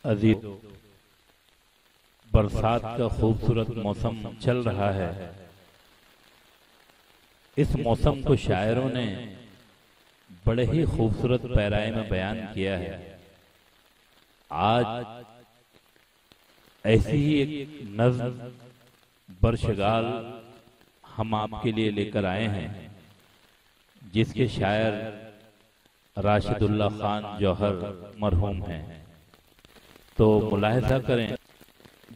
अजीज, बरसात का खूबसूरत मौसम चल रहा है। इस मौसम को शायरों ने बड़े ही खूबसूरत पैराए में बयान किया है। आज ऐसी ही एक नज़्म बरशगाल हम आपके लिए लेकर आए हैं, जिसके शायर राशिदुल्लाह खान जौहर मरहूम हैं। तो मुलाहिजा करें।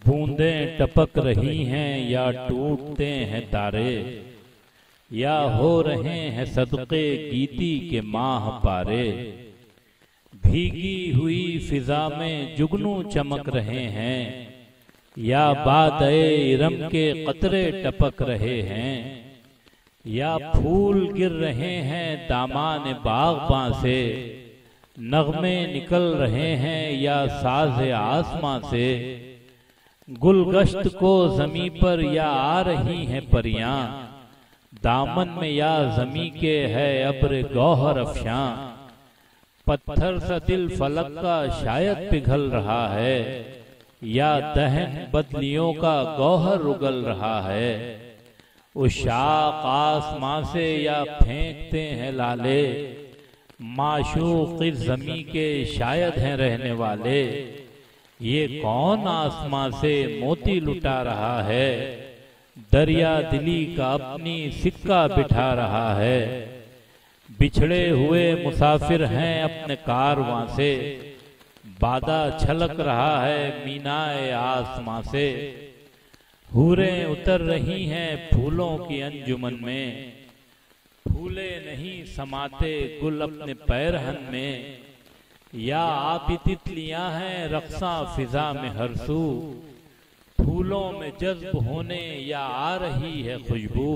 बूंदें टपक रही हैं या टूटते हैं तारे, या हो रहे हैं सदक़े गीती के माह पारे। भीगी हुई फिजा में जुगनू चमक रहे हैं, या बादए इरम के कतरे टपक रहे हैं। या फूल गिर रहे हैं दामाने बाग़बां से, नग़मे निकल रहे हैं या साज़े आसमां से। गुलगश्त को ज़मीं पर या आ रही हैं परियां, दामन में या ज़मीं के है अब्र गौहर अफ़शां। पत्थर सा दिल फलक का शायद पिघल रहा है, या दहन बदलियों का गौहर उगल रहा है। उशाक आसमां से या फेंकते हैं लाले, माशूक़ ज़मीं के शायद हैं रहने वाले। ये कौन आसमां से मोती लुटा रहा है, दरिया दिली का अपनी सिक्का बिठा रहा है। बिछड़े हुए मुसाफिर हैं अपने कारवां से, बादा छलक रहा है मीनाए आसमां से। हूरें उतर रही हैं फूलों की अंजुमन में, फूले नहीं समाते गुल अपने पैरहन में। या आप तितलियां हैं रक्सा फिजा में हर सू, फूलों में जज्ब होने या आ रही है खुशबू।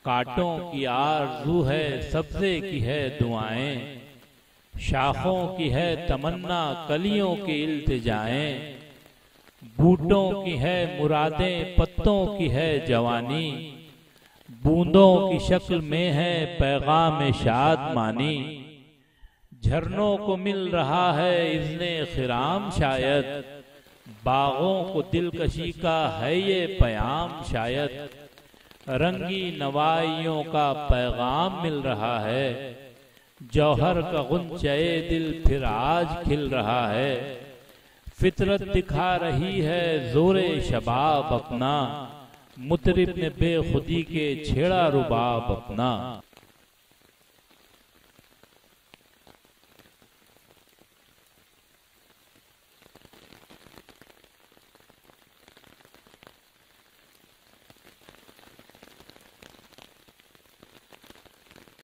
कांटों की आरज़ू है सब्ज़े की है दुआएं, शाखों की है तमन्ना कलियों की इल्तिजाएं। बूटों की है मुरादें पत्तों की है जवानी, बूंदों की शक्ल में है पैगाम शाद मानी। झरनों को मिल रहा है इज़्ने खिराम शायद, बागों को दिलकशी का है ये पयाम शायद। रंगी नवाइयों का पैगाम मिल रहा है, जौहर का गुंचए दिल फिर आज खिल रहा है। फितरत दिखा रही है जोरे शबाब अपना, मुतरिब ने बेखुदी के छेड़ा रुबाब अपना।